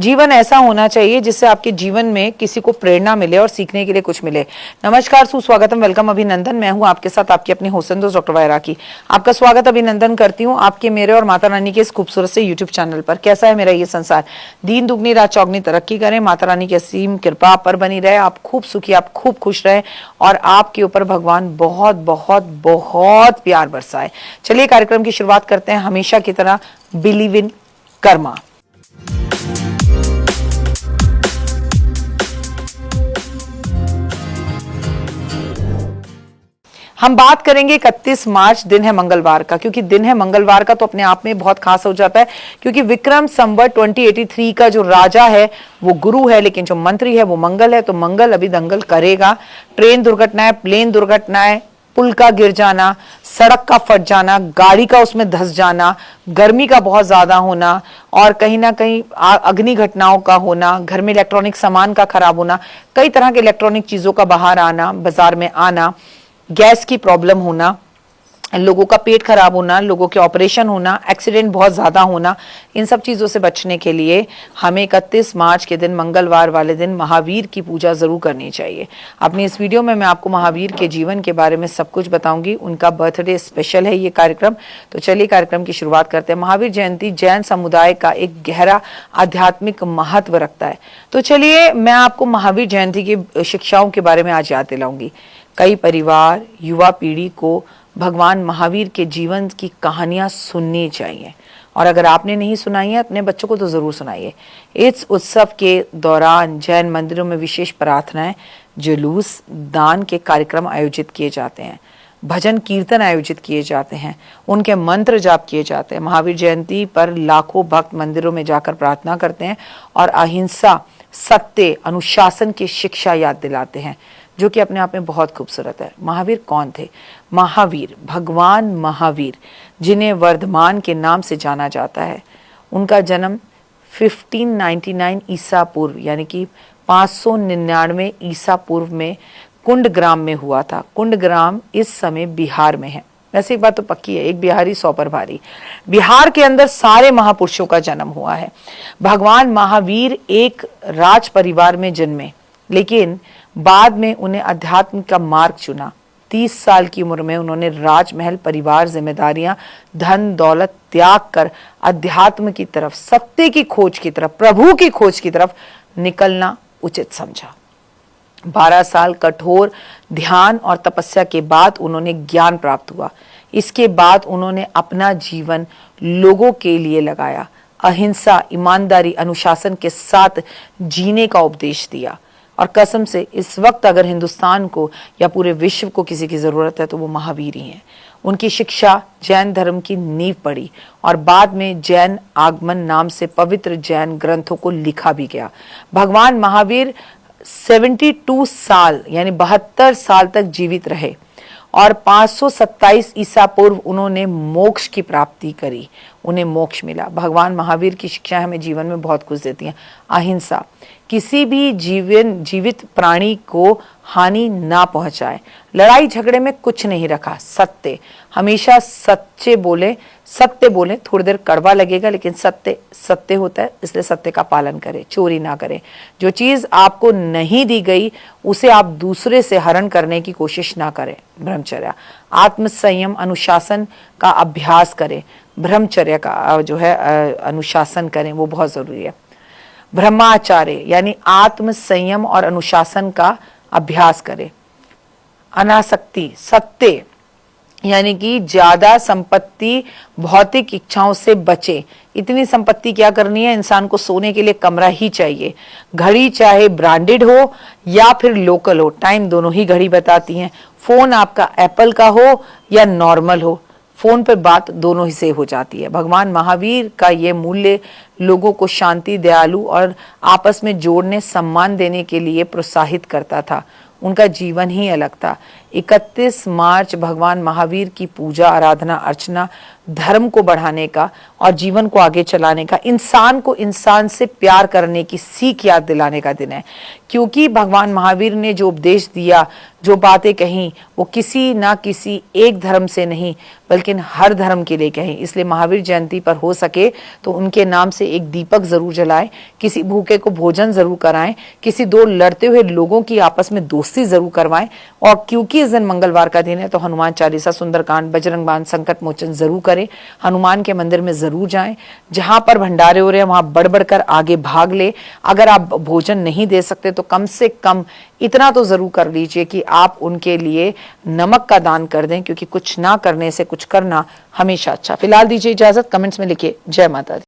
जीवन ऐसा होना चाहिए जिससे आपके जीवन में किसी को प्रेरणा मिले और सीखने के लिए कुछ मिले। नमस्कार, सुस्वागतम, वेलकम, अभिनंदन। मैं हूं आपके साथ आपकी अपनी होसन दोस्त डॉक्टर वायरा की। आपका स्वागत अभिनंदन करती हूं आपके, मेरे और माता रानी के इस खूबसूरत से यूट्यूब चैनल पर। कैसा है मेरा ये संसार? दिन दुगनी रात चौगनी तरक्की करें, माता रानी की असीम कृपा पर बनी रहे, आप खूब सुखी, आप खूब खुश रहे और आपके ऊपर भगवान बहुत बहुत बहुत प्यार बरसाए। चलिए कार्यक्रम की शुरुआत करते हैं हमेशा की तरह बिलीव इन कर्मा। हम बात करेंगे 31 मार्च, दिन है मंगलवार का। क्योंकि दिन है मंगलवार का तो अपने आप में बहुत खास हो जाता है, क्योंकि विक्रम संवत 2083 का जो राजा है वो गुरु है, लेकिन जो मंत्री है वो मंगल है। तो मंगल अभी दंगल करेगा। ट्रेन दुर्घटनाएं, प्लेन दुर्घटनाएं, पुल का गिर जाना, सड़क का फट जाना, गाड़ी का उसमें धंस जाना, गर्मी का बहुत ज्यादा होना और कहीं ना कहीं अग्नि घटनाओं का होना, घर में इलेक्ट्रॉनिक सामान का खराब होना, कई तरह के इलेक्ट्रॉनिक चीजों का बाहर आना, बाजार में आना, गैस की प्रॉब्लम होना, लोगों का पेट खराब होना, लोगों के ऑपरेशन होना, एक्सीडेंट बहुत ज्यादा होना, इन सब चीजों से बचने के लिए हमें 31 मार्च के दिन, मंगलवार वाले दिन, महावीर की पूजा जरूर करनी चाहिए। अपनी इस वीडियो में मैं आपको महावीर के जीवन के बारे में सब कुछ बताऊंगी। उनका बर्थडे स्पेशल है ये कार्यक्रम। तो चलिए कार्यक्रम की शुरुआत करते हैं। महावीर जयंती जैन समुदाय का एक गहरा आध्यात्मिक महत्व रखता है। तो चलिए मैं आपको महावीर जयंती की शिक्षाओं के बारे में आज याद दिलाऊंगी। कई परिवार, युवा पीढ़ी को भगवान महावीर के जीवन की कहानियां सुननी चाहिए, और अगर आपने नहीं सुनाई है अपने बच्चों को तो जरूर सुनाइए। इस उत्सव के दौरान जैन मंदिरों में विशेष प्रार्थनाएं, जुलूस, दान के कार्यक्रम आयोजित किए जाते हैं, भजन कीर्तन आयोजित किए जाते हैं, उनके मंत्र जाप किए जाते हैं। महावीर जयंती पर लाखों भक्त मंदिरों में जाकर प्रार्थना करते हैं और अहिंसा, सत्य, अनुशासन की शिक्षा याद दिलाते हैं, जो कि अपने आप में बहुत खूबसूरत है। महावीर कौन थे? महावीर, भगवान महावीर, जिन्हें वर्धमान के नाम से जाना जाता है, उनका जन्म 1599 ईसा पूर्व यानी कि 599 ईसा पूर्व में कुंडग्राम में हुआ था। कुंडग्राम इस समय बिहार में है। वैसे एक बात तो पक्की है, एक बिहारी 100 पर भारी। बिहार के अंदर सारे महापुरुषों का जन्म हुआ है। भगवान महावीर एक राज परिवार में जन्मे, लेकिन बाद में उन्हें अध्यात्म का मार्ग चुना। 30 साल की उम्र में उन्होंने राजमहल, परिवार, जिम्मेदारियां, धन दौलत त्याग कर अध्यात्म की तरफ, सत्य की खोज की तरफ, प्रभु की खोज की तरफ निकलना उचित समझा। 12 साल कठोर ध्यान और तपस्या के बाद उन्होंने ज्ञान प्राप्त हुआ। इसके बाद उन्होंने अपना जीवन लोगों के लिए लगाया, अहिंसा, ईमानदारी, अनुशासन के साथ जीने का उपदेश दिया। और कसम से इस वक्त अगर हिंदुस्तान को या पूरे विश्व को किसी की जरूरत है तो वो महावीर ही हैं। उनकी शिक्षा जैन धर्म की नींव पड़ी और बाद में जैन आगमन नाम से पवित्र जैन ग्रंथों को लिखा भी गया। भगवान महावीर 72 साल यानी 72 साल तक जीवित रहे और 527 ईसा पूर्व उन्होंने मोक्ष की प्राप्ति करी, उन्हें मोक्ष मिला। भगवान महावीर की शिक्षा हमें जीवन में बहुत कुछ देती हैं। अहिंसा, किसी भी जीवित प्राणी को हानि ना पहुंचाए, लड़ाई झगड़े में कुछ नहीं रखा, सत्य, हमेशा सच्चे बोले, सत्य बोले, थोड़ी देर कड़वा लगेगा लेकिन सत्य सत्य होता है, इसलिए सत्य का पालन करें, चोरी ना करें, जो चीज आपको नहीं दी गई उसे आप दूसरे से हरण करने की कोशिश ना करें। ब्रह्मचर्य, आत्मसंयम, अनुशासन का अभ्यास करें, ब्रह्मचर्य का जो है अनुशासन करें, वो बहुत जरूरी है। ब्रह्माचार्य यानी आत्म संयम और अनुशासन का अभ्यास करें। अनासक्ति, सत्य यानी कि ज्यादा संपत्ति, भौतिक इच्छाओं से बचे। इतनी संपत्ति क्या करनी है, इंसान को सोने के लिए कमरा ही चाहिए। घड़ी चाहे ब्रांडेड हो या फिर लोकल हो, टाइम दोनों ही घड़ी बताती हैं। फोन आपका एप्पल का हो या नॉर्मल हो, फोन पे बात दोनों ही से हो जाती है। भगवान महावीर का ये मूल्य लोगों को शांति, दयालु और आपस में जोड़ने, सम्मान देने के लिए प्रोत्साहित करता था। उनका जीवन ही अलग था। 31 मार्च भगवान महावीर की पूजा, आराधना, अर्चना, धर्म को बढ़ाने का और जीवन को आगे चलाने का, इंसान को इंसान से प्यार करने की सीख याद दिलाने का दिन है। क्योंकि भगवान महावीर ने जो उपदेश दिया, जो बातें कही, वो किसी ना किसी एक धर्म से नहीं बल्कि हर धर्म के लिए कही। इसलिए महावीर जयंती पर हो सके तो उनके नाम से एक दीपक जरूर जलाएं, किसी भूखे को भोजन जरूर कराएं, किसी दो लड़ते हुए लोगों की आपस में दोस्ती जरूर करवाएं। और क्योंकि इस दिन मंगलवार का दिन है तो हनुमान चालीसा, सुंदरकांड, बजरंग बाण, संकट मोचन जरूर करें। हनुमान के मंदिर में जरूर जाएं। जहां पर भंडारे हो रहे हैं वहां बढ़ बढ़कर आगे भाग ले। अगर आप भोजन नहीं दे सकते तो कम से कम इतना तो जरूर कर लीजिए कि आप उनके लिए नमक का दान कर दें, क्योंकि कुछ ना करने से कुछ करना हमेशा अच्छा। फिलहाल दीजिए इजाजत, कमेंट्स में लिखिए जय माता दी।